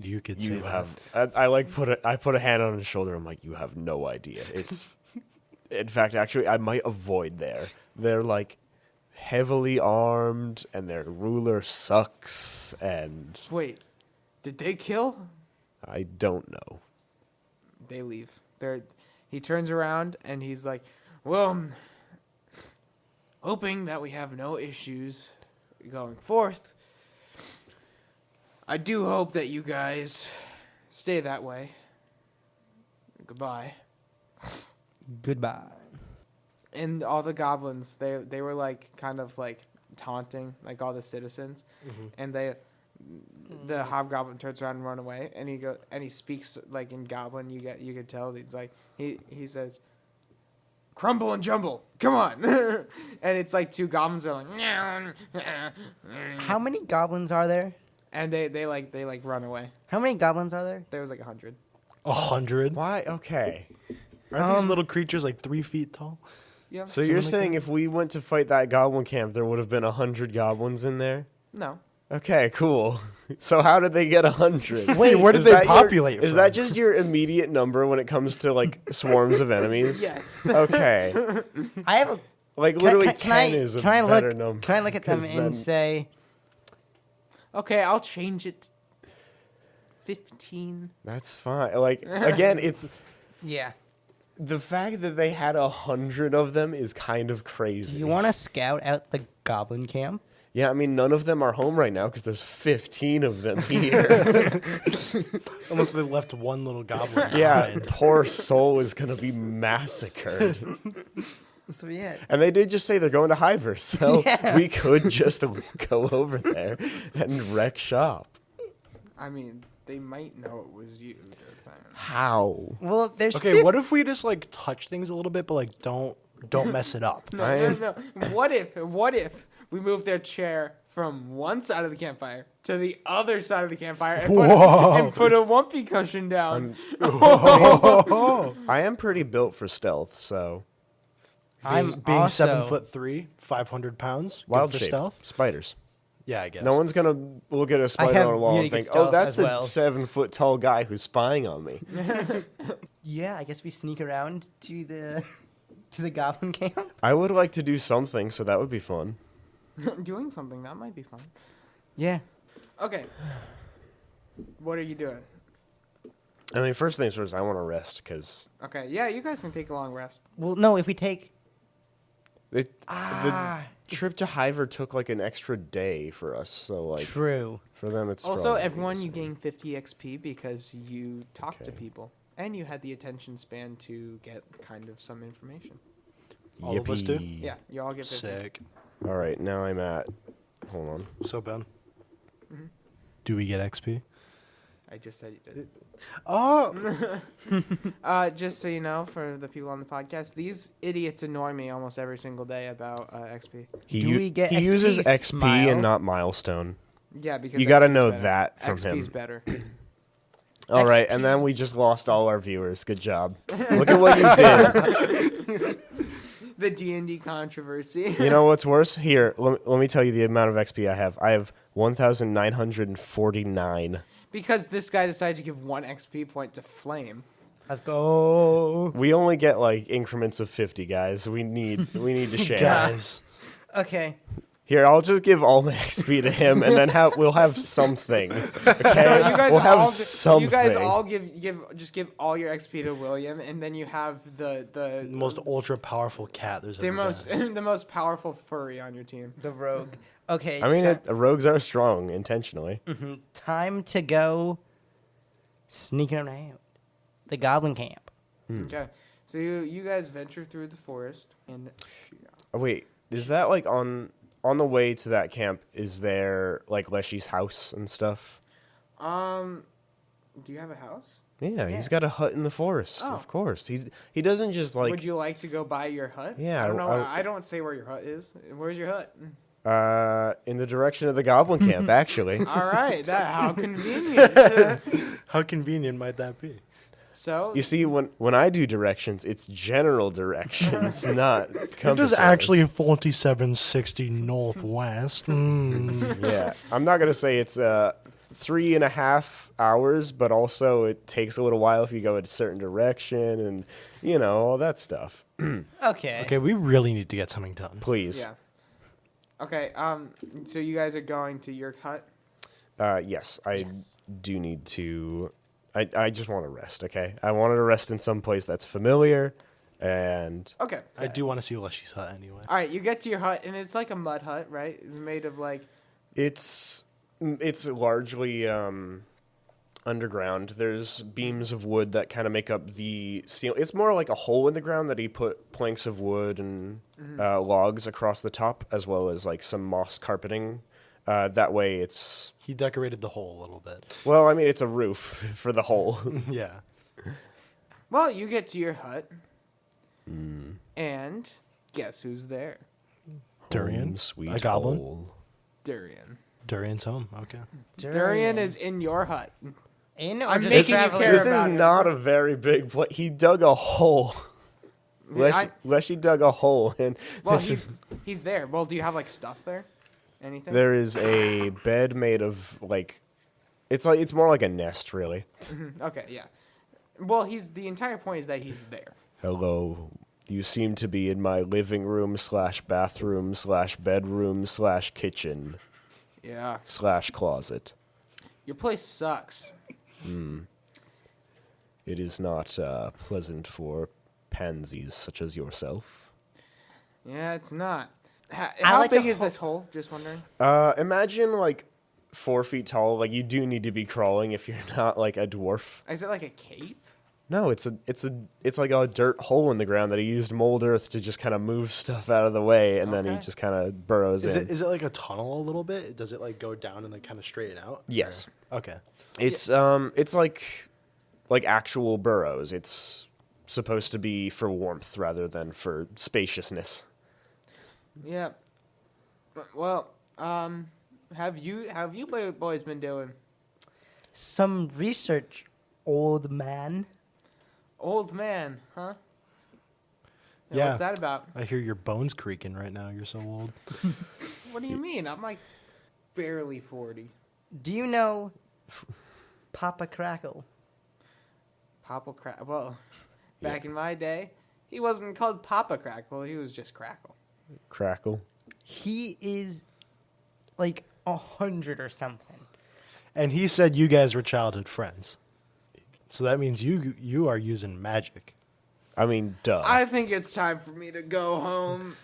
You could say You that. have. I put a hand on his shoulder. I'm like, you have no idea. It's. In fact, actually, I might avoid there. They're like heavily armed, and their ruler sucks, and Wait, did they kill? I don't know. They leave. He turns around and he's like, well, hoping that we have no issues going forth, I do hope that you guys stay that way. Goodbye. Goodbye. And all the goblins, they were like kind of like taunting like all the citizens, and the hobgoblin turns around and run away, and he speaks like in goblin. You could tell he's like he says, "Crumble and jumble, come on!" And it's like two goblins are like, How many goblins are there? and they run away. How many goblins are there? There was like 100. 100? Why? Okay. Are these little creatures like 3 feet tall? Yeah. So you're saying if we went to fight that goblin camp, there would have been 100 goblins in there? No. Okay, cool. So how did they get 100? Wait, where did Is they that populate Is from? that just your immediate number when it comes to like swarms of enemies? Yes. Okay. I have a. Like Can, literally can, 10 can I, is a can I better look? number. Can I look at them 'cause and then- say, Okay, I'll change it. 15. That's fine. Like again, it's yeah? the fact that they had 100 of them is kind of Do crazy. you want to scout out the goblin camp? Yeah, I mean none of them are home right now because there's 15 of them here. Unless they left one little goblin Yeah, behind. poor soul is gonna be massacred. So yeah. And they did just say they're going to Hiver, so Yeah. we could just go over there and wreck shop. I mean, they might know it was you this time. How? Well, there's Okay, what if we just like touch things a little bit, but like don't mess it up? No. What if we moved their chair from one side of the campfire to the other side of the campfire and put a wumpy cushion down? I am pretty built for stealth, so Being also- 7'3", 500 pounds. good wild for shape stealth. spiders. Yeah, I guess. No one's gonna look at a spider have on a wall really and good think, "Oh, stealth that's as a well." 7-foot tall guy who's spying on me." Yeah, I guess we sneak around to the goblin camp. I would like to do something, so that would be fun. Doing something that might be fun. Yeah. Okay. What are you doing? I mean, first things first, I want to rest because Okay, yeah, you guys can take a long rest. Well, no, if we take the trip to Hiver took like an extra day for us. So like true. for them, it's Also, probably everyone, the you same. gain 50 XP because you talked to Okay. people. And you had the attention span to get kind of some information. All of us do? Yippee. Yeah, you all get 50. Sick. All right, now I'm at. Hold on. So Ben, Mhm. do we get XP? I just said you did. Oh, Just so you know, for the people on the podcast, these idiots annoy me almost every single day about XP. He, Do we get he XP uses XP smile? and not milestone. Yeah, because You got to XP 's know better. that from XP's him. better. All right, and then we just lost all our viewers. Good job. Look at what you did. The D&D controversy. You know what's worse? Here, let me tell you the amount of XP I have. I have 1,949. Because this guy decided to give 1 XP point to Flame. Let's go. We only get like increments of 50, guys. We need to share. guys. Okay. Here, I'll just give all my XP to him, and then we'll have something. Okay, You guys we'll have all, something. You guys all give all your XP to William, and then you have The most ultra powerful cat there's ever been. the most powerful furry on your team. The rogue. Okay. I mean, rogues are strong intentionally. time to go sneaking around the goblin camp. Okay, so you guys venture through the forest, and Oh, wait, is that like on the way to that camp? Is there like Leshy's house and stuff? do you have a house? Yeah, he's got a hut in the forest. Oh. Of course, he doesn't just like Would you like to go by your hut? Yeah, I don't know. I- I don't say where your hut is. Where's your hut? in the direction of the goblin camp. Actually, All right, how convenient. How convenient might that be? So you see, when I do directions, it's general directions, not compass. It is actually 4760 northwest. Yeah, I'm not gonna say it's 3.5 hours, but also it takes a little while if you go in a certain direction, and all that stuff. Okay. Okay, we really need to get something done. Please. yeah. Okay. So you guys are going to your hut. Yes, I do need to. I just want to rest. Okay, I wanted to rest in some place that's familiar, and Okay. I do want to see Leshy's hut anyway. All right. You get to your hut, and it's like a mud hut, right? It's made of like. it's largely underground. There's beams of wood that kind of make up the steel. It's more like a hole in the ground that he put planks of wood and logs across the top, as well as like some moss carpeting. That way, it's He decorated the hole a little bit. well. I mean, it's a roof for the hole. Yeah. Well, you get to your hut, and guess who's there? Durian, Home, sweet a goblin. hole. Durian. Durian's home. Okay. Durian is in your hut. in or I'm just making you traveling? care This is about it. not a very big place. He dug a hole. I- Leshy dug a hole, and Well, this is- he's there. Well, do you have like stuff there? Anything? there is a bed made of like it's more like a nest, really. Okay, yeah. Well, the entire point is that he's there. Hello. You seem to be in my living room / bathroom / bedroom / kitchen Yeah. / closet. Your place sucks. It is not pleasant for pansies such as yourself. Yeah, it's not. I How like to big is this hole? Just wondering. Imagine like 4 feet tall. Like you do need to be crawling if you're not like a dwarf. Is it like a cave? No, it's like a dirt hole in the ground that he used mold earth to just kind of move stuff out of the way, and then he Okay. just kind of burrows in. Is it like a tunnel a little bit? Does it like go down and then kind of straighten out? Yes. Or- Okay. It's like actual burrows. It's supposed to be for warmth rather than for spaciousness. Yeah. Well, have you boys been doing? Some research, old man. Old man, huh? Yeah. What's that about? I hear your bones creaking right now. You're so old. What do you mean? I'm like barely 40. Do you know Papa Crackle? Papa Crackle. Well, back in my day, he wasn't called Papa Crackle. He was just Crackle. Crackle. He is like 100 or something. And he said you guys were childhood friends. So that means you are using magic. I mean, duh. I think it's time for me to go home.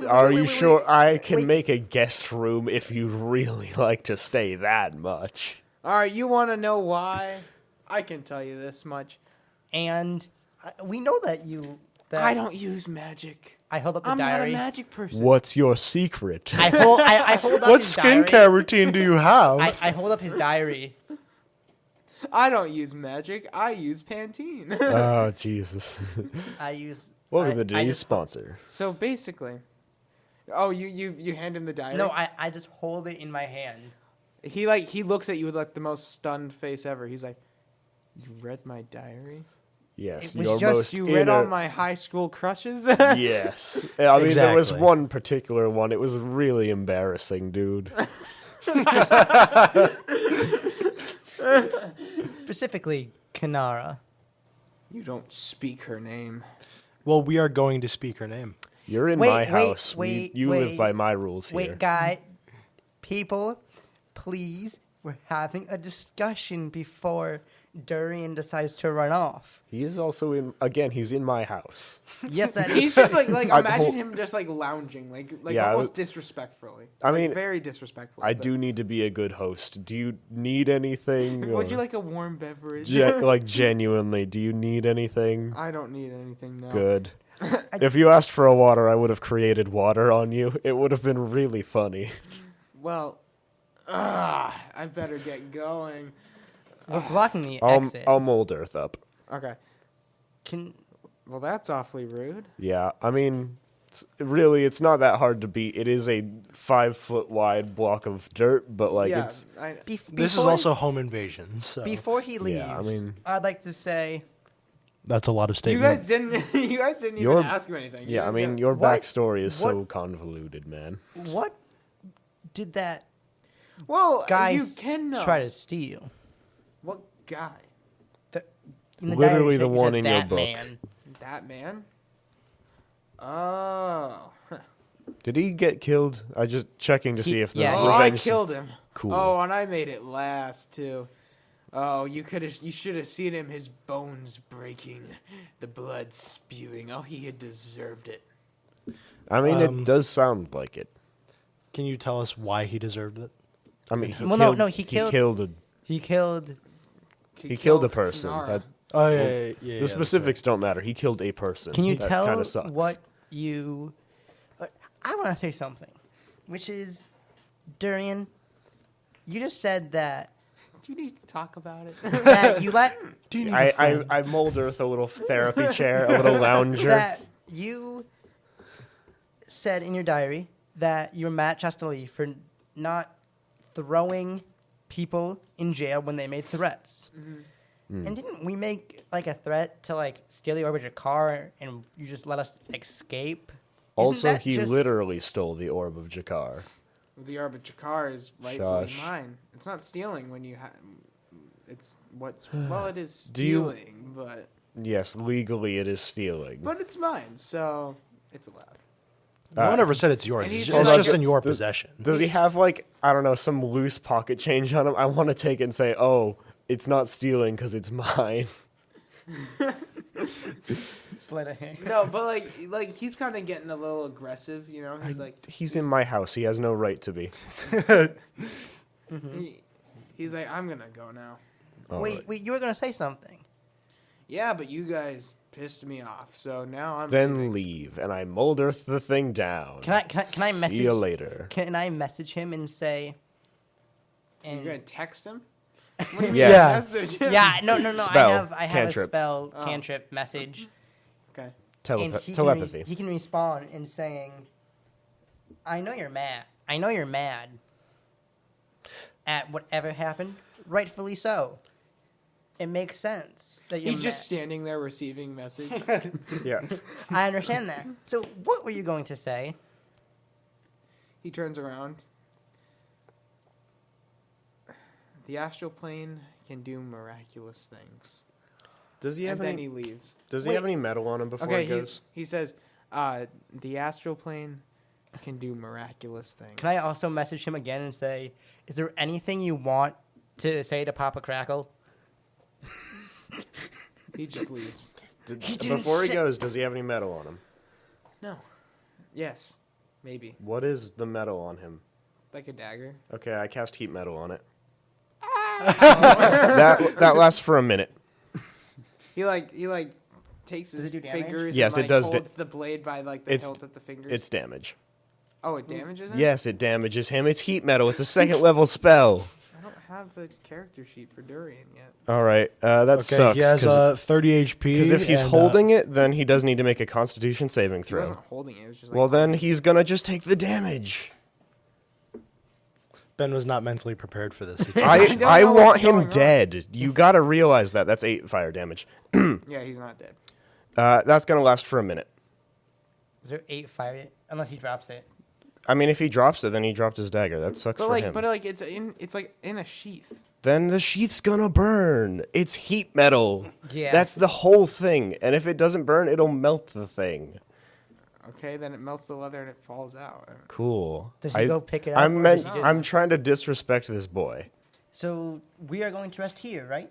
Are you sure I can make a guest room if you'd really like to stay that much? All right, you want to know why? I can tell you this much. And we know that you. That I don't use magic. I hold up the I'm not diary. a magic person. What's your secret? I hold up What his skincare diary. routine do you have? I hold up his diary. I don't use magic. I use Pantene. Oh, Jesus. I use. Welcome to I today's just- sponsor. So basically, oh, you hand him the diary. No, I just hold it in my hand. He looks at you with like the most stunned face ever. He's like, "You read my diary? Yes, It was your just most You read inner- all my high school crushes?" Yes. I mean, there was Exactly. one particular one. It was really embarrassing, dude. Specifically, Kanara. You don't speak her name. Well, we are going to speak her name. You're in my house. You live by my rules here. Wait, guy, people, please. We're having a discussion before Durian decides to run off. He is also in. Again, he's in my house. Yes, that is. He's just like I'd imagine hold- him just like lounging, like Yeah, almost disrespectfully. I Like, mean, very disrespectful. I but- do need to be a good host. Do you need anything? Would you or- like a warm beverage? like genuinely, do you need anything? I don't need anything now. Good. If you asked for a water, I would have created water on you. It would have been really funny. Well, I better get going. We're blocking the I'll exit. mold Earth up. Okay. Well, That's awfully rude. Yeah, I mean, really, it's not that hard to beat. It is a 5-foot wide block of dirt, but like yeah, it's. This is also home invasion. So before he leaves. Yeah, I mean- I'd like to say that's a lot of you statement. guys didn't. You guys didn't Your- even ask him anything. Yeah, I You mean, didn't your What- backstory is so what- convoluted, man. what did that well, guy you can know. try to steal? What guy? In the Literally diary, the you one said in your that book. Man. That man? Oh. Did he get killed? I just checking to see if the yeah, Oh, I revenge. killed him. Cool. Oh, and I made it last too. Oh, you should have seen him. His bones breaking, the blood spewing. Oh, he had deserved it. I mean, it does sound like it. Can you tell us why he deserved it? I mean, he Well, killed, no, he killed- he killed He killed. killed a person. Kinara. That, Oh yeah, the that's right. specifics don't matter. He killed a person. Can you that tell kinda sucks. what you? I want to say something, which is, Durian, you just said that Do you need to talk about it? that you let I mold Earth a little therapy chair, a little lounger. that you said in your diary that you were mad at Chastali for not throwing people in jail when they made threats. And didn't we make like a threat to like steal the Orbiter car and you just let us escape? Isn't Also, that he just- literally stole the orb of Jakar. The Arbitrakar is rightfully Shush. mine. It's not stealing when you it's what's well, it is Do you- stealing, but Yes, legally it is stealing. it's mine, so it's allowed. No one ever said it's yours. and It's he's just, like- in your possession. Does he have like, I don't know, some loose pocket change on him? I want to take it and say, oh, it's not stealing because it's mine. Sleight of hand. No, but like he's kind of getting a little aggressive, you know. He's like He's in my house. He has no right to be. he's like, I'm gonna go now. All Wait, right. wait, you were gonna say something. Yeah, but you guys pissed me off, so now I'm Then leaving. leave, and I mold Earth the thing down. Can I message? See you later. Can I message him and say? You're gonna And text him? What do you mean Yeah. message him? yeah, no. Spell, I have cantrip. a spell Oh. cantrip message. Okay. And he Telepathy. he can respond in saying, "I know you're mad. I know you're mad at whatever happened. Rightfully so. It makes sense that you're He's just mad. standing there receiving message. Yeah. I understand that. So what were you going to say? He turns around. The astral plane can do miraculous things. Does he have And then any? he leaves. Does he Wait. have any metal on him before Okay, he goes? he says, the astral plane can do miraculous things. Can I also message him again and say, is there anything you want to say to Papa Crackle? He just leaves. He didn't Before he say- goes, does he have any metal on him? No. Yes. Maybe. What is the metal on him? Like a dagger. Okay, I cast heat metal on it. that lasts for a minute. He takes Does his it do damage? fingers Yes, and it does holds the blade by the It's- hilt at the fingers. It's damage. Oh, it damages him? Yes, it damages him. It's heat metal. It's a second level spell. I don't have the character sheet for Durian yet. All right, that Okay, sucks. he has 30 HP. Because if he's and, holding it, then he does need to make a Constitution saving He throw. wasn't holding it. It was just like, Well, then he's gonna just take the damage. Ben was not mentally prepared for this. I don't I know want what's going him on. dead. You gotta realize that. That's 8 fire damage. yeah, he's not dead. That's gonna last for a minute. Is there 8 fire? Unless he drops it. I mean, if he drops it, then he dropped his dagger. That sucks But for like, him. it's like in a sheath. Then the sheath's gonna burn. It's heat metal. Yeah. That's the whole thing. And if it doesn't burn, it'll melt the thing. Okay, then it melts the leather and it falls out. Cool. Does he go pick it up? or I'm does he just- I'm trying to disrespect this boy. So we are going to rest here, right?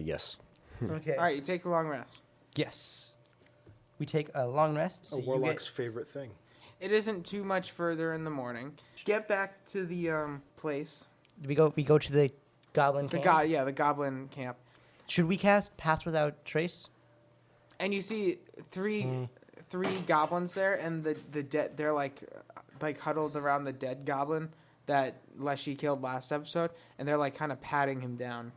Yes. Okay. All right, you take a long rest. Yes. We take a long rest. A so you warlock's favorite thing. It isn't too much further in the morning. Get back to the place. We go to the goblin camp. The goblin camp. Should we cast Pass Without Trace? And you see three goblins there, and the dead. They're like huddled around the dead goblin that Leshy killed last episode, and they're like kind of patting him down.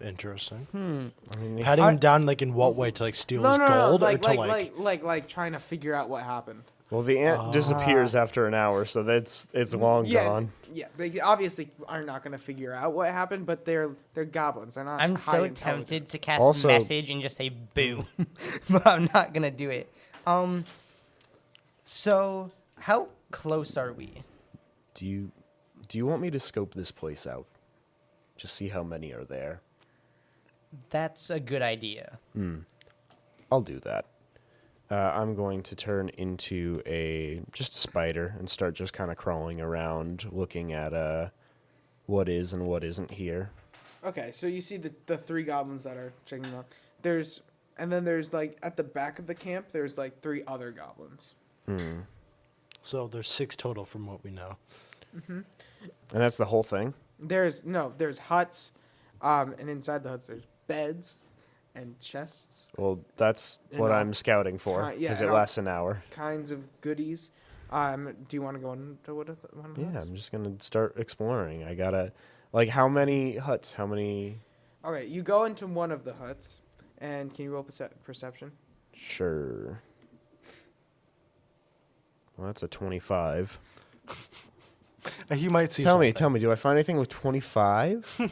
Interesting. I mean, Patting him down like in what way? To like steal his gold or to like trying to figure out what happened. well, the ant disappears after an hour, so it's long gone. Yeah, they obviously are not going to figure out what happened, but they're goblins. They're not. I'm high so intelligence. tempted to cast Also- a message and just say boo, but I'm not gonna do it. So how close are we? Do you want me to scope this place out? Just see how many are there. That's a good idea. I'll do that. I'm going to turn into just a spider and start just kind of crawling around, looking at what is and what isn't here. Okay, so you see the three goblins that are checking out. There's like at the back of the camp. There's like three other goblins. So there's 6 total from what we know. And that's the whole thing? There's huts, and inside the huts there's beds and chests, Well, that's And what all- I'm scouting for, yeah, because and it all- lasts an hour. kinds of goodies. Do you want to go into one of the Yeah, huts? I'm just going to start exploring. I got to... Like, how many huts? How many... Okay, you go into one of the huts, and can you roll perception? Sure. Well, that's a 25. He might see. Tell me, something. do I find anything with 25?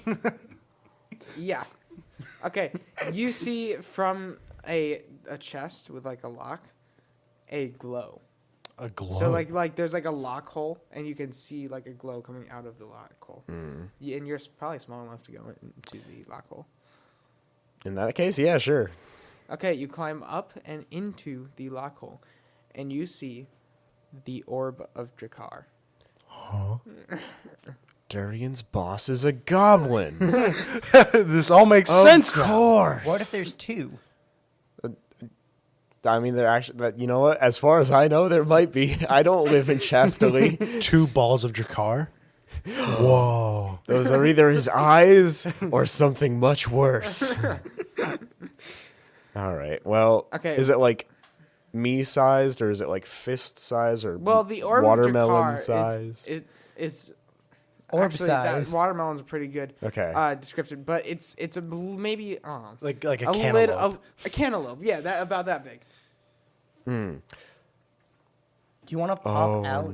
Yeah. Okay, you see from a chest with like a lock, a glow. A glow. So like there's like a lock hole, and you can see like a glow coming out of the lock hole. Yeah, and you're probably small enough to go into the lock hole. In that case, yeah, sure. Okay, you climb up and into the lock hole, and you see the orb of Drakkar. Durian's boss is a goblin. This all makes sense. Of now. course. What if there's 2? I mean, they're actually... You know what? As far as I know, there might be. I don't live in Chastali. 2 balls of Drakkar. Whoa. Those are either his eyes or something much worse. All right. Well, Okay. is it like me-sized, or is it like fist-sized, or Well, the orb watermelon of Drakkar size? is Orb actually, size. That watermelon's a pretty good Okay. description, but it's a maybe Like a a cantaloupe. a cantaloupe. Yeah, that about that big. Do you want to pop out?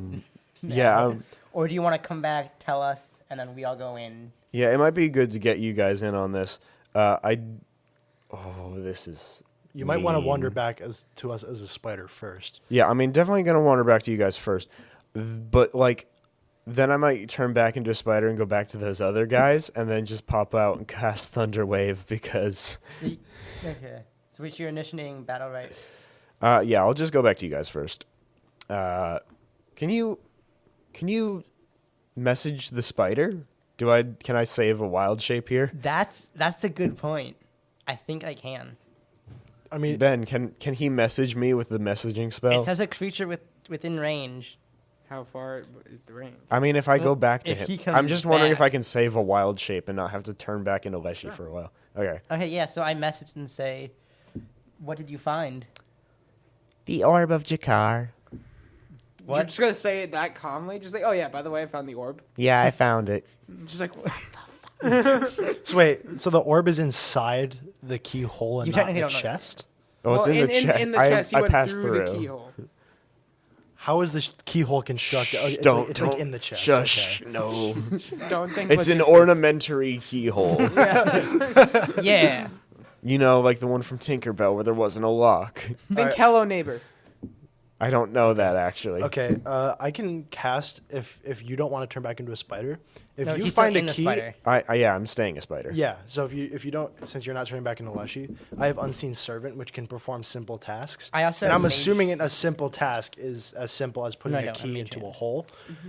Yeah, Or do you want to come back, tell us, and then we all go in? yeah. It might be good to get you guys in on this. This is. You might want to mean. wander back to us as a spider first. Yeah, I mean, definitely gonna wander back to you guys first, but like, then I might turn back into a spider and go back to those other guys, and then just pop out and cast Thunder Wave because. Okay. So it's your initiating battle, right? Yeah, I'll just go back to you guys first. Can you message the spider? Can I save a wild shape here? That's a good point. I think I can. I mean, Ben, can he message me with the messaging spell? It says a creature within range. How far is the range? I mean, if I go Well, back to if he him, comes I'm just wondering if I back. can save a wild shape and not have to turn back into Leshy for a while. Okay. Okay, yeah, so I messaged and say, what did you find? The orb of Jakar. You're What? just gonna say it that calmly? Just like, oh yeah, by the way, I found the orb. Yeah, I found it. Just like, what? so wait. So the orb is inside the keyhole and You not technically the don't know. chest. Oh, it's Well, in the chest. In the chest, you I went passed through the keyhole. How is the keyhole constructed? Oh, it's don't like, it's don't like in the chest. Shush. Okay. No. Don't think It's an logistics. ornamentary keyhole. Yeah. You know, like the one from Tinkerbell where there wasn't a lock. Think Hello Neighbor. I don't know that actually. Okay, I can cast if you don't want to turn back into a spider. If No, you he's find still a in the key, spider. Yeah, I'm staying a spider. yeah. So if you don't, since you're not turning back into Leshy, I have Unseen Servant, which can perform simple tasks. I also and have I'm Mage. assuming a simple task is as simple as putting No, I a don't have key Mage into hand. a hole.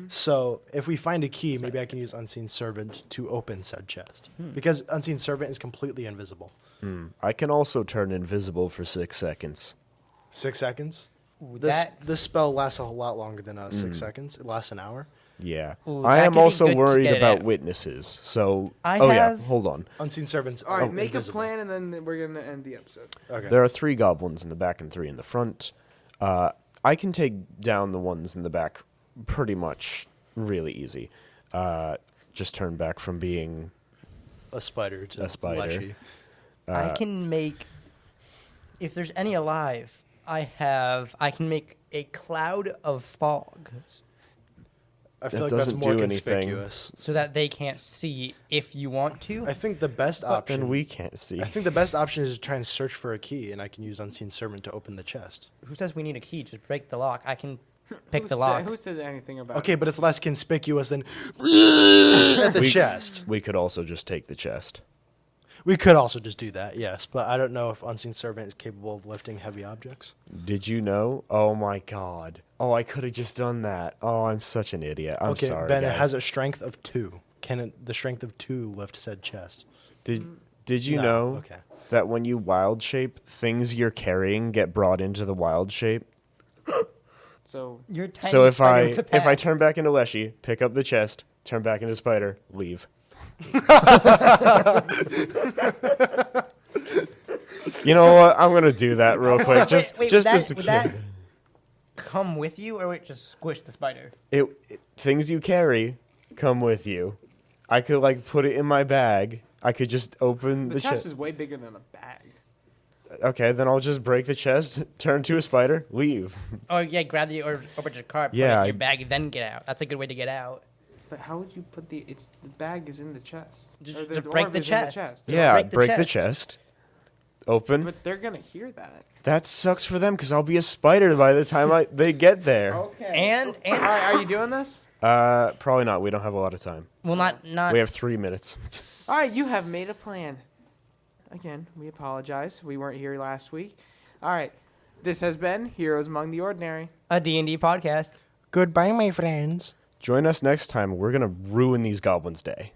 So if we find a key, maybe I can use Unseen Servant to open said chest because Unseen Servant is completely invisible. I can also turn invisible for 6 seconds. 6 seconds. Ooh, This spell lasts a whole lot longer than 6 seconds. It lasts an hour. Yeah. Ooh, I that am could be also good to worried get it about out. witnesses. So, I yeah, have- hold on. Unseen Servants. All right, are make invisible. a plan, and then we're gonna end the episode. Okay. There are 3 goblins in the back and 3 in the front. I can take down the ones in the back pretty much really easy. Just turn back from being A spider to A spider. Leshy. I can make. If there's any alive, I can make a cloud of fog I feel That like that's doesn't more do anything. conspicuous. so that they can't see if you want to. I think the best option. then we can't see. I think the best option is to try and search for a key, and I can use Unseen Servant to open the chest. Who says we need a key? Just break the lock. I can pick Who the said- lock. Who said anything about? Okay, but it's less conspicuous than at the We- chest. We could also just take the chest. We could also just do that, yes, but I don't know if Unseen Servant is capable of lifting heavy objects. Did you know? Oh my god. Oh, I could have just done that. Oh, I'm such an idiot. I'm okay, sorry. Ben, guys. it has a strength of 2. Can the strength of 2 lift said chest? Did you No, know okay. that when you wild shape, things you're carrying get brought into the wild shape? So You're a tiny So if spider with a I pack. turn back into Leshy, pick up the chest, turn back into spider, leave. You know what? I'm gonna do that real quick. Just Wait, just would to that, secure. would that come with you, or would it just squish the spider? Things you carry come with you. I could like put it in my bag. I could just open the the chest chest. is way bigger than a bag. Okay, then I'll just break the chest, turn to a spider, leave. Or yeah, grab the orbital card, put Yeah, it in I- your bag, then get out. That's a good way to get out. But how would you put the bag is in the chest? Just- Or just the break orb the is in chest. chest. Yeah, break the break the chest. chest. Open. But they're gonna hear that. That sucks for them because I'll be a spider by the time they get there. Okay. And All right, are you doing this? Probably not. We don't have a lot of time. well, not We have 3 minutes. All right, you have made a plan. Again, we apologize. We weren't here last week. All right, this has been Heroes Among the Ordinary. a D&D podcast. Goodbye, my friends. Join us next time. We're gonna ruin these goblins' day.